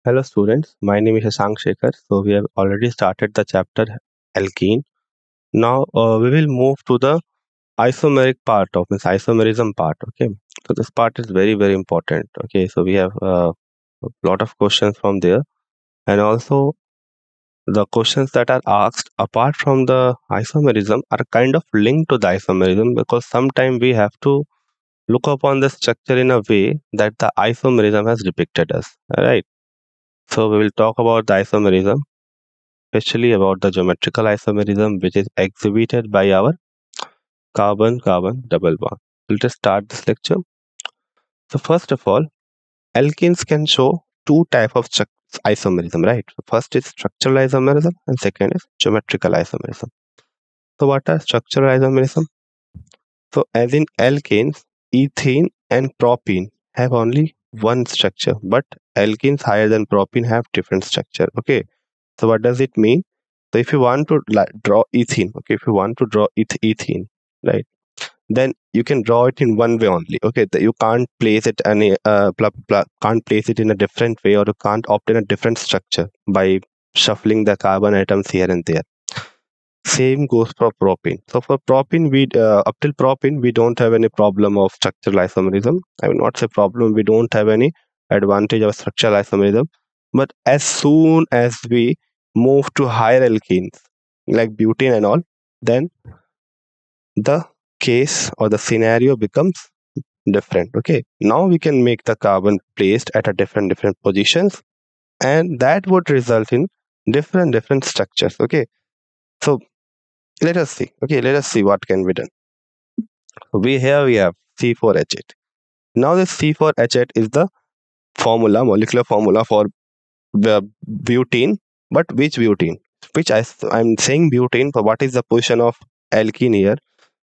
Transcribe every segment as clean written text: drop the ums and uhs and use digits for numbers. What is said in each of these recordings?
Hello students, my name is Shashank Shekhar. So we have already started the chapter alkene. Now we will move to the isomeric part of this isomerism part. Okay, so this part is very important. Okay, so we have a lot of questions from there, and also the questions that are asked apart from the isomerism are kind of linked to the isomerism because sometimes we have to look upon the structure in a way that the isomerism has depicted us. All right. So we will talk about the isomerism, especially about the geometrical isomerism which is exhibited by our carbon-carbon double bond. We'll just start this lecture. So first of all, alkenes can show two types of isomerism, right? So first is structural isomerism and second is geometrical isomerism. So what are structural isomerism? So as in alkanes, ethene and propene have only one structure, but alkenes higher than propene have different structure. Okay. So what does it mean? So if you want to draw ethene, okay, if you want to draw ethene, right, then you can draw it in one way only. Okay, you can't place it any can't place it in a different way, or you can't obtain a different structure by shuffling the carbon atoms here and there. Same goes for propene. So for propene, we up till propene we don't have any problem of structural isomerism. I will not say problem. We don't have any advantage of structural isomerism. But as soon as we move to higher alkenes like butane and all, then the case or the scenario becomes different. Okay, now we can make the carbon placed at a different positions, and that would result in different structures. Okay, so let us see. Okay, let us see what can be done. We have C4H8. Now this C4H8 is the molecular formula for the butane. But which butane? Which I'm saying butane, but what is the position of alkene here?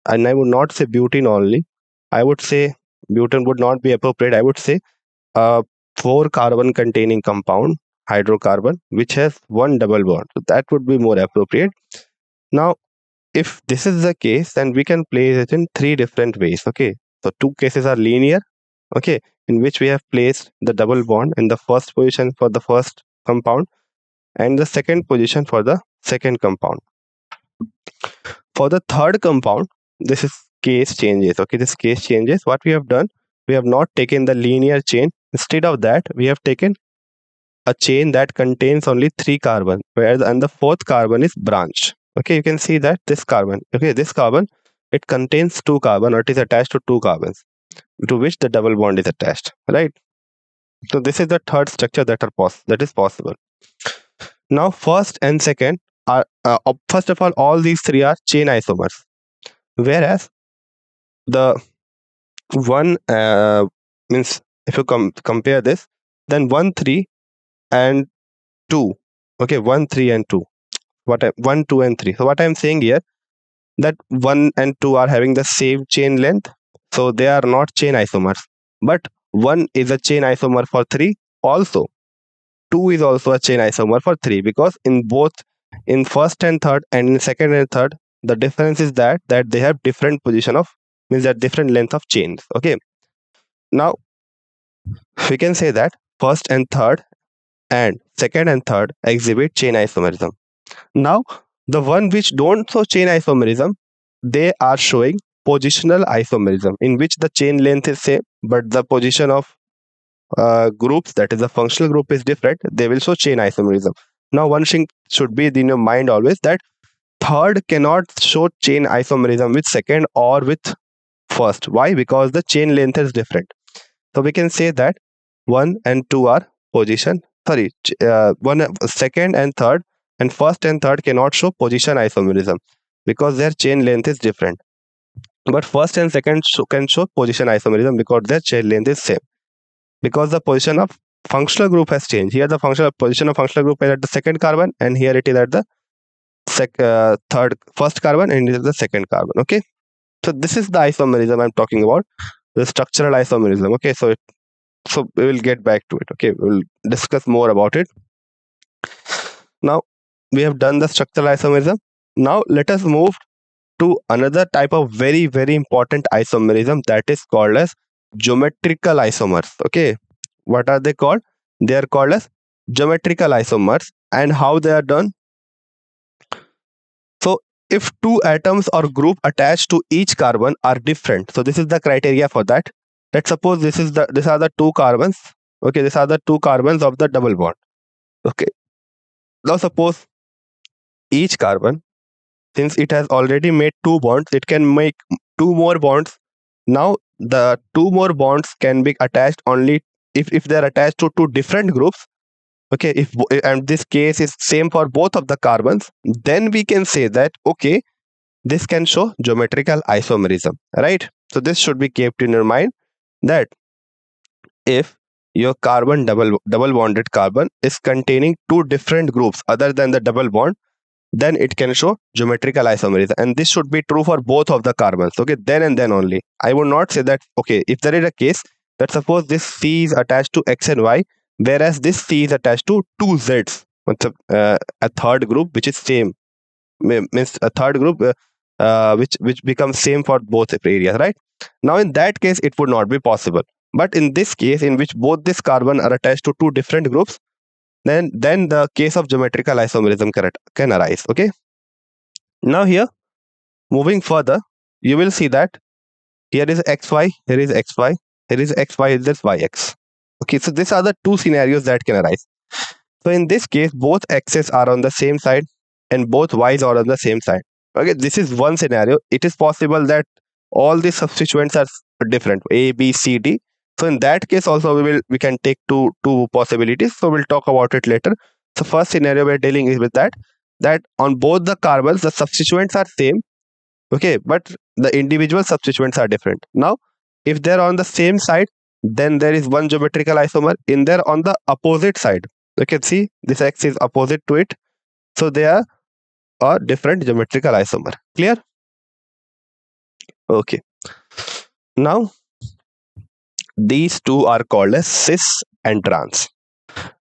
And I would not say butane only. I would say butane would not be appropriate. I would say a 4 carbon containing compound, hydrocarbon, which has one double bond. So that would be more appropriate. Now, if this is the case, then we can place it in three different ways. Okay, so two cases are linear. Okay, in which we have placed the double bond in the first position for the first compound and the second position for the second compound. For the third compound, this is case changes. Okay, this case changes. What we have done, we have not taken the linear chain. Instead of that, we have taken a chain that contains only 3 carbon, whereas and the fourth carbon is branched. Okay, you can see that this carbon, okay, this carbon, it contains 2 carbon, or it is attached to 2 carbons to which the double bond is attached, right? So this is the third structure that is possible. Now first and second are first of all these three are chain isomers, whereas the one means if you compare this, then 1 3 and 2, okay, 1 3 and 2, 1 2 and 3. So what I'm saying here, that 1 and 2 are having the same chain length, so they are not chain isomers, but 1 is a chain isomer for 3 also. 2 is also a chain isomer for 3, because in both, in first and third and in second and third, the difference is that they have different position of, means that different length of chains. Okay, now we can say that first and third and second and third exhibit chain isomerism. Now the one which don't show chain isomerism, they are showing positional isomerism, in which the chain length is same but the position of groups, that is the functional group, is different. They will show chain isomerism. Now one thing should be in your mind always, that third cannot show chain isomerism with second or with first. Why? Because the chain length is different. So we can say that 1 and 2 are position, sorry, second and third, and first and third cannot show position isomerism because their chain length is different. But first and second can show position isomerism because their chain length is same. Because the position of functional group has changed. Here the position of functional group is at the second carbon, and here it is at the first carbon, and it is the second carbon. Okay, so this is the isomerism I'm talking about, the structural isomerism. Okay, so we will get back to it. Okay, we will discuss more about it. Now we have done the structural isomerism. Now let us move to another type of very important isomerism, that is called as geometrical isomers. Okay, what are they called? They are called as geometrical isomers. And how they are done? So if two atoms or group attached to each carbon are different, so this is the criteria for that. Let's suppose these are the two carbons. Okay, these are the two carbons of the double bond. Okay, now suppose each carbon, since it has already made two bonds, it can make two more bonds. Now the two more bonds can be attached only if they are attached to two different groups. Okay, and this case is same for both of the carbons, then we can say that okay, this can show geometrical isomerism, right? So this should be kept in your mind, that if your carbon double bonded carbon is containing two different groups other than the double bond, then it can show geometrical isomerism, and this should be true for both of the carbons. Okay, then and then only. I would not say that okay, if there is a case that suppose this C is attached to X and Y, whereas this C is attached to two Z's, a third group which is same, means a third group which becomes same for both areas, right? Now in that case it would not be possible, but in this case in which both this carbon are attached to two different groups, then the case of geometrical isomerism can arise. Okay, now here, moving further, you will see that here is xy, here is xy, here is xy, here is yx. Okay, so these are the two scenarios that can arise. So in this case, both x's are on the same side and both y's are on the same side. Okay, this is one scenario. It is possible that all the substituents are different, A, B, C, D. So in that case also we can take two possibilities. So we'll talk about it later. So first scenario we're dealing is with that on both the carbons the substituents are same. Okay, but the individual substituents are different. Now if they're on the same side, then there is one geometrical isomer. In there on the opposite side, you can see this X is opposite to it, so they are a different geometrical isomer. Clear? Okay, now these two are called as cis and trans.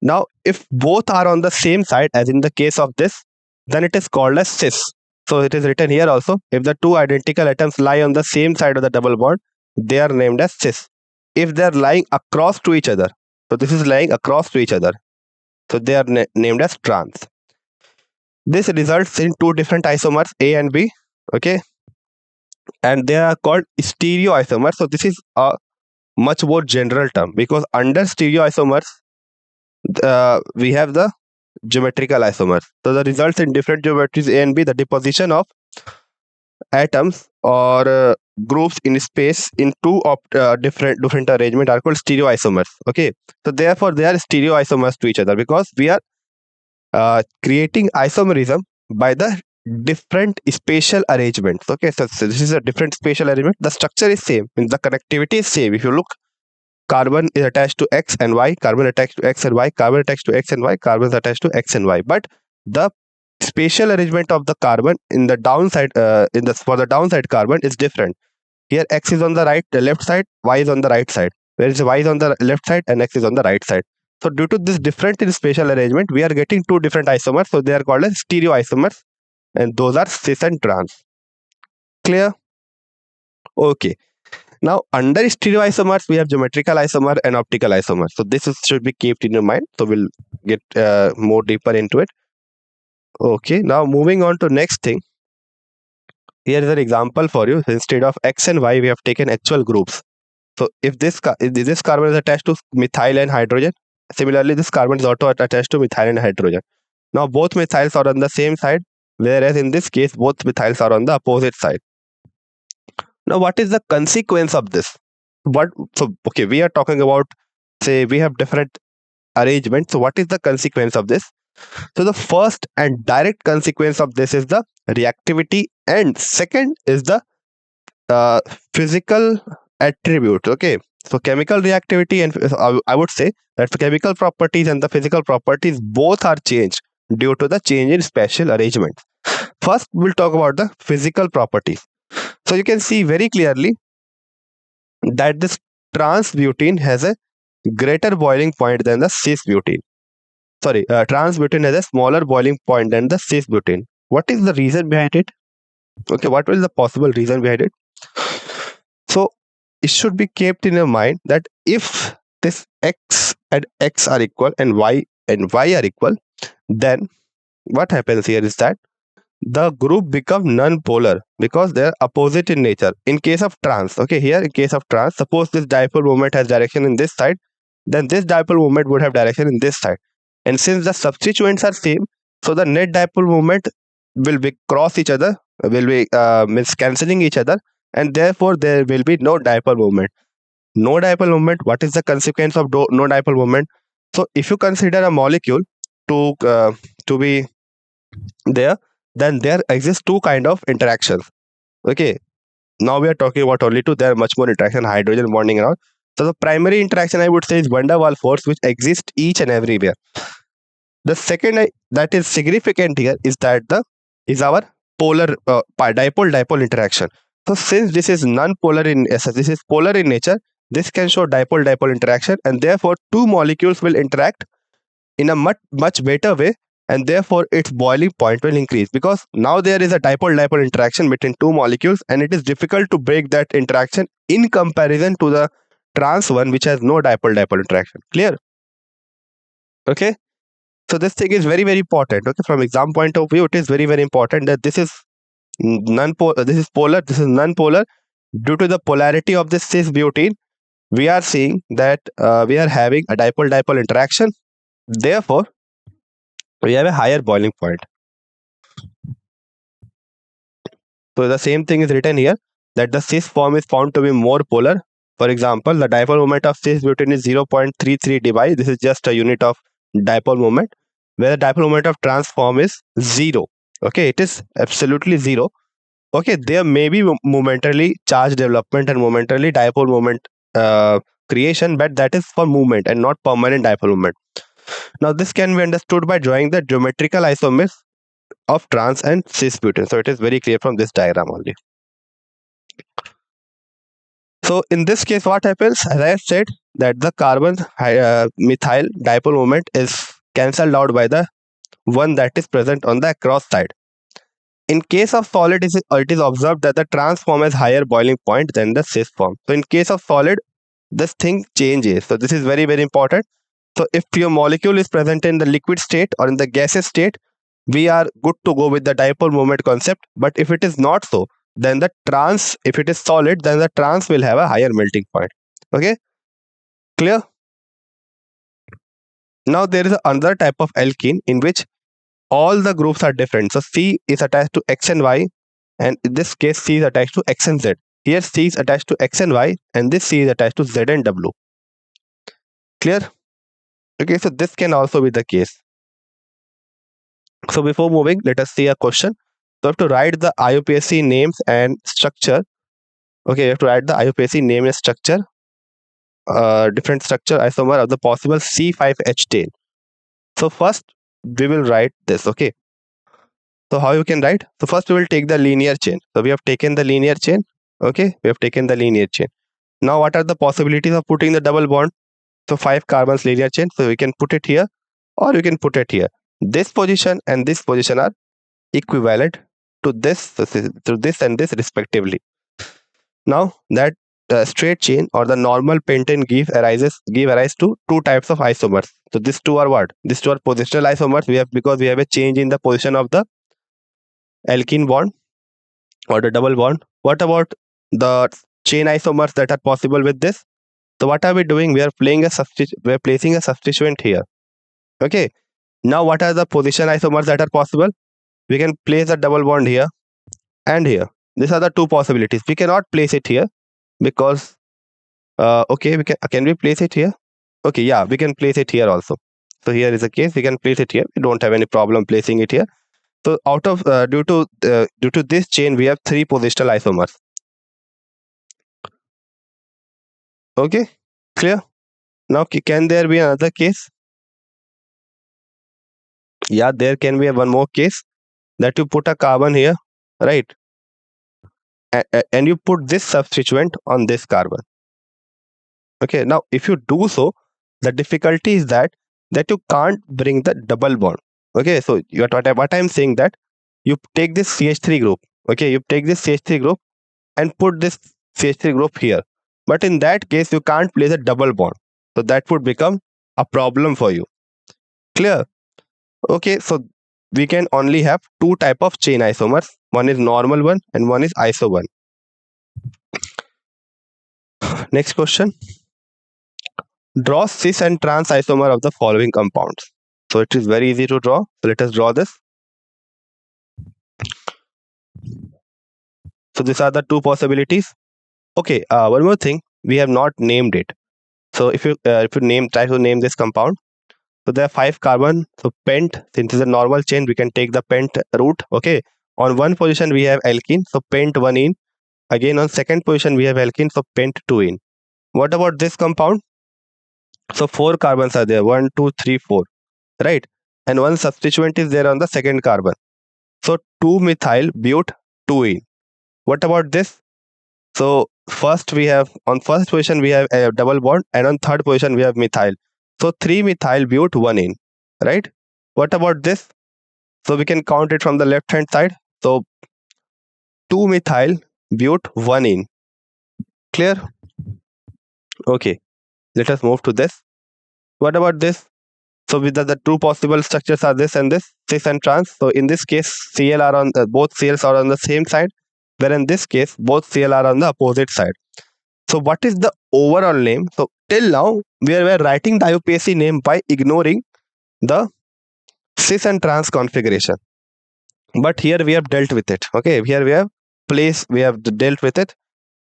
Now if both are on the same side, as in the case of this, then it is called as cis. So it is written here also, if the two identical atoms lie on the same side of the double bond, they are named as cis. If they are lying across to each other, so this is lying across to each other, so they are named as trans. This results in two different isomers, A and B. Okay, and they are called stereoisomers. So this is a much more general term, because under stereoisomers we have the geometrical isomers. So the results in different geometries A and B, the deposition of atoms or groups in space in two different arrangement are called stereoisomers. Okay, so therefore they are stereoisomers to each other, because we are creating isomerism by the different spatial arrangements. Okay, so this is a different spatial arrangement. The structure is same, means the connectivity is same. If you look, carbon is attached to X and Y, carbon attached to X and Y, carbon attached to X and Y, carbon is attached to X and Y, but the spatial arrangement of the carbon in the downside for the downside carbon is different. Here X is on the left side, Y is on the right side, whereas Y is on the left side and X is on the right side. So due to this different in spatial arrangement, we are getting two different isomers, so they are called as stereoisomers, and those are cis and trans. Clear? Okay, now under stereoisomers we have geometrical isomer and optical isomer. So this should be kept in your mind, so we'll get more deeper into it. Okay, now moving on to next thing. Here is an example for you. Instead of X and Y, we have taken actual groups. So if this carbon is attached to methyl and hydrogen, similarly this carbon is also attached to methyl and hydrogen. Now both methyls are on the same side, whereas in this case both methyls are on the opposite side. Now what is the consequence of this? Okay, we are talking about, say we have different arrangements. So what is the consequence of this? So the first and direct consequence of this is the reactivity, and second is the physical attribute. Okay, so chemical reactivity and I would say that the chemical properties and the physical properties both are changed due to the change in spatial arrangement. First we'll talk about the physical properties. So you can see very clearly that this trans butene has a greater boiling point than the cis butene. Sorry, trans butene has a smaller boiling point than the cis butene. What is the reason behind it? Okay, what is the possible reason behind it? So it should be kept in your mind that if this X and X are equal and Y and Y are equal, then what happens here is that the group become non-polar because they are opposite in nature. In case of trans, okay, here in case of trans, suppose this dipole moment has direction in this side, then this dipole moment would have direction in this side. And since the substituents are same, so the net dipole moment will be cross each other, will be means cancelling each other, and therefore there will be no dipole moment. No dipole moment. What is the consequence of no dipole moment? So if you consider a molecule to be there, then there exist two kind of interactions. Okay, now we are talking about only two. There are much more interaction, hydrogen bonding and all. So the primary interaction I would say is van der Waals force, which exists each and everywhere. The second that is significant here is that the is our polar dipole interaction. So since this is non-polar in essence, this is polar in nature, this can show dipole interaction, and therefore two molecules will interact in a much better way, and therefore its boiling point will increase, because now there is a dipole interaction between two molecules, and it is difficult to break that interaction in comparison to the trans one, which has no dipole interaction. Clear? Okay, so this thing is very important. Okay, from exam point of view, it is very important that this is this is polar, this is non-polar. Due to the polarity of this cis butene, we are seeing that we are having a dipole interaction, therefore we have a higher boiling point. So the same thing is written here, that the cis form is found to be more polar. For example, the dipole moment of cis butene is 0.33 dBi. This is just a unit of dipole moment, where the dipole moment of trans form is 0. Okay, it is absolutely 0. Okay, there may be momentarily charge development and momentarily dipole moment creation, but that is for movement and not permanent dipole moment. Now this can be understood by drawing the geometrical isomers of trans and cis butane. So it is very clear from this diagram only. So in this case, what happens? As I said, that the carbon methyl dipole moment is cancelled out by the one that is present on the across side. In case of solid, it is observed that the trans form has higher boiling point than the cis form. So in case of solid, this thing changes. So this is very important. So if your molecule is present in the liquid state or in the gaseous state, we are good to go with the dipole moment concept. But if it is not so, then the trans, if it is solid, then the trans will have a higher melting point. Okay, clear? Now there is another type of alkene in which all the groups are different. So C is attached to X and Y, and in this case C is attached to X and Z. Here C is attached to X and Y, and this C is attached to Z and W. Clear? Okay, so this can also be the case. So before moving, let us see a question. So you have to write the IUPAC names and structure. Okay, you have to write the IUPAC name and structure, different structure isomer of the possible C5H tail. So first we will write this. Okay, so how you can write? So first we will take the linear chain. So we have taken the linear chain. Okay, we have taken the linear chain. Now what are the possibilities of putting the double bond? So 5 carbons linear chain. So we can put it here, or you can put it here. This position and this position are equivalent to this and this respectively. Now that straight chain or the normal pentane give rise to two types of isomers. So these two are what? These two are positional isomers. We have, because we have a change in the position of the alkene bond or the double bond. What about the chain isomers that are possible with this? So what are we doing? We are placing a substituent here. Okay. Now what are the position isomers that are possible? We can place a double bond here and here. These are the two possibilities. We cannot place it here because okay, can we place it here? Okay, yeah, we can place it here also. So here is a case, we can place it here. We don't have any problem placing it here. So out of due to this chain, we have 3 positional isomers. Okay, clear? Now can there be another case? Yeah, there can be one more case, that you put a carbon here, right? And you put this substituent on this carbon. Okay, now if you do so, the difficulty is that you can't bring the double bond. Okay, so what I'm saying, that you take this CH3 group. Okay, you take this CH3 group and put this CH3 group here. But in that case, you can't place a double bond. So that would become a problem for you. Clear? Okay, so we can only have two type of chain isomers. One is normal one and one is iso one. Next question. Draw cis and trans isomer of the following compounds. So it is very easy to draw. So let us draw this. So these are the two possibilities. Okay, one more thing. We have not named it. So if you try to name this compound. So there are 5 carbon. So pent, since it's a normal chain, we can take the pent route. Okay. On one position we have alkene. So pent 1 in. Again on second position we have alkene. So pent 2 in. What about this compound? So 4 carbons are there. 1, 2, 3, 4. Right. And one substituent is there on the second carbon. So 2-methyl but 2 in. What about this? So first we have on first position we have a double bond, and on third position we have methyl. So 3-methyl but 1 in. Right. What about this? So we can count it from the left hand side. So 2-methyl but 1 in. Clear? Okay. Let us move to this. What about this? So with the two possible structures are this and this, cis and trans. So in this case, Cl are on both Cls are on the same side, where in this case both Cl are on the opposite side. So what is the overall name? So till now we are writing the IUPAC name by ignoring the cis and trans configuration. But here we have dealt with it. Okay, here we have dealt with it.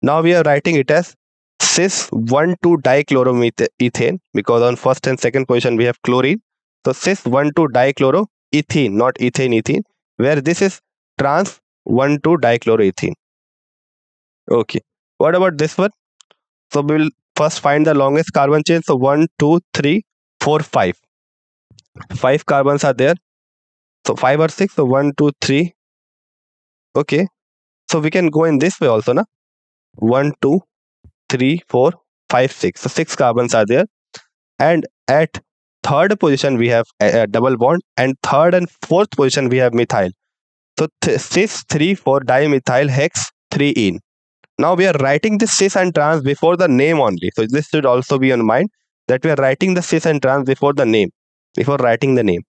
Now we are writing it as cis 1,2-dichloroethane, because on first and second position we have chlorine. So cis 1,2-dichloroethene, not ethane, where this is trans 1,2-dichloroethene. Okay. What about this one? So we will first find the longest carbon chain. So 1, 2, 3, 4, 5. 5 carbons are there. So 5 or 6. So 1, 2, 3. Okay. So we can go in this way also, na? 1, 2, 3, 4, 5, 6. So 6 carbons are there. And at third position we have a double bond, and third and fourth position we have methyl. So cis 3,4-dimethyl hex 3 in. Now we are writing the cis and trans before the name only. So this should also be on mind, that we are writing the cis and trans before the name, before writing the name.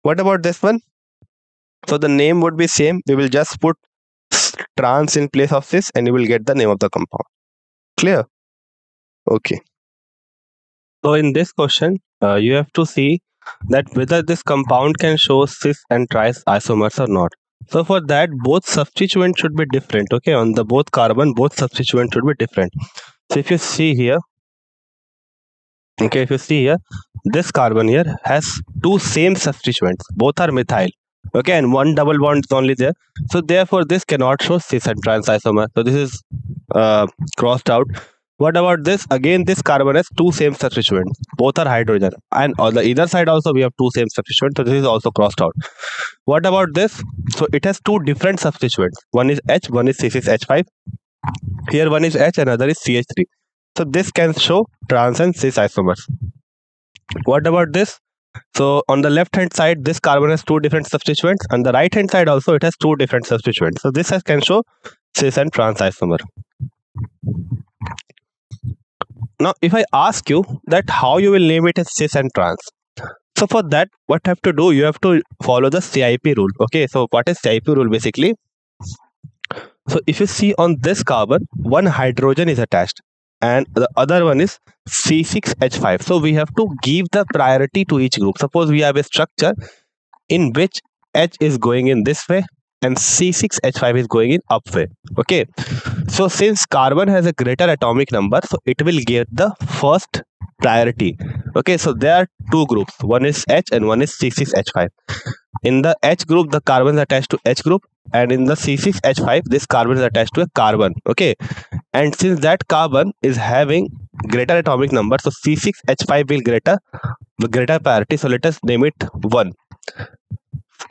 What about this one? So the name would be same. We will just put trans in place of cis and you will get the name of the compound. Clear? Okay. So in this question, you have to see that whether this compound can show cis and tris isomers or not. So for that, both substituents should be different. Okay, on the both carbon, both substituents should be different. So if you see here, okay, if you see here, this carbon here has two same substituents. Both are methyl. Okay, and one double bond is only there. So therefore, this cannot show cis and trans isomer. So this is crossed out. What about this? Again, this carbon has two same substituents. Both are hydrogen. And on the either side also we have two same substituents. So this is also crossed out. What about this? So it has two different substituents. One is H, one is C6H5. Here one is H, another is CH3. So this can show trans and cis isomers. What about this? So on the left hand side, this carbon has two different substituents. On the right hand side also it has two different substituents. So this can show cis and trans isomer. Now, if I ask you that how you will name it as cis and trans, so for that, what you have to do, you have to follow the CIP rule. Okay, so what is CIP rule basically? So if you see on this carbon, one hydrogen is attached and the other one is C6H5. So we have to give the priority to each group. Suppose we have a structure in which H is going in this way and C6H5 is going in up way. Okay, so since carbon has a greater atomic number, so it will get the first priority. Okay, so there are two groups, one is H and one is C6H5. In the H group, the carbon is attached to H group, and in the C6H5, this carbon is attached to a carbon. Okay, and since that carbon is having greater atomic number, so C6H5 will get a greater priority. So let us name it 1.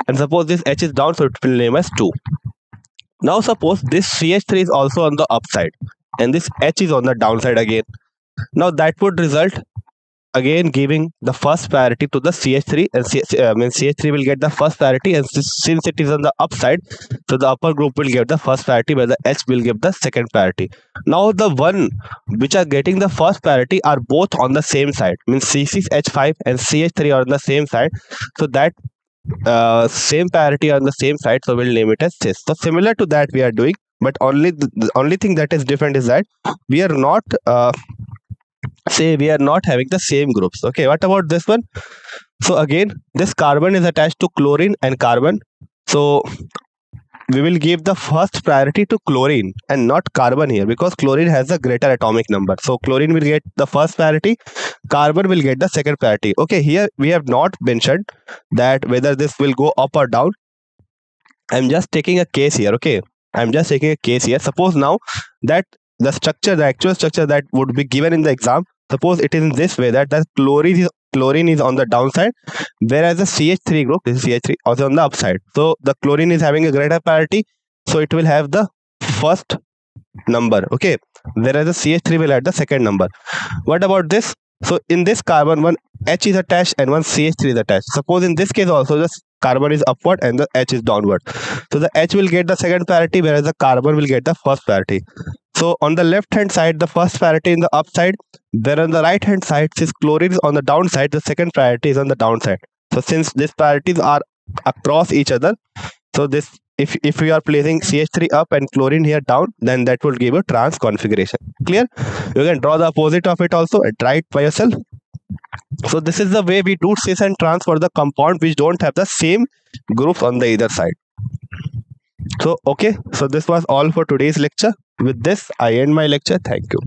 And suppose this H is down, so it will name as 2. Now suppose this CH3 is also on the upside and this H is on the downside again. Now that would result again giving the first priority to the CH3, and CH3 will get the first priority, and since it is on the upside, so the upper group will get the first priority, where the H will give the second priority. Now the one which are getting the first priority are both on the same side, means C6H5 and CH3 are on the same side, so that same priority on the same side, so we'll name it as cis. So similar to that we are doing, but only the only thing that is different is that we are not we are not having the same groups. Okay, what about this one? So again, this carbon is attached to chlorine and carbon, so we will give the first priority to chlorine and not carbon here, because chlorine has a greater atomic number. So chlorine will get the first priority, carbon will get the second priority. Okay, here we have not mentioned that whether this will go up or down. I'm just taking a case here. Okay, I'm just taking a case here. Suppose now that the structure, the actual structure that would be given in the exam, suppose it is in this way, that the chlorine is on the downside, whereas the CH3 group, this is CH3, also on the upside. So the chlorine is having a greater priority, so it will have the first number. Okay, whereas the CH3 will have the second number. What about this? So in this carbon, one H is attached and one CH3 is attached. Suppose in this case also the carbon is upward and the H is downward, so the H will get the second priority, whereas the carbon will get the first priority. So on the left hand side, the first priority in the upside, then on the right hand side, since chlorine is on the downside, the second priority is on the downside. So since these priorities are across each other, so this, if we are placing CH3 up and chlorine here down, then that will give a trans configuration. Clear? You can draw the opposite of it also and try it by yourself. So this is the way we do cis and trans for the compound which don't have the same groups on the either side. So okay, so this was all for today's lecture. With this, I end my lecture. Thank you.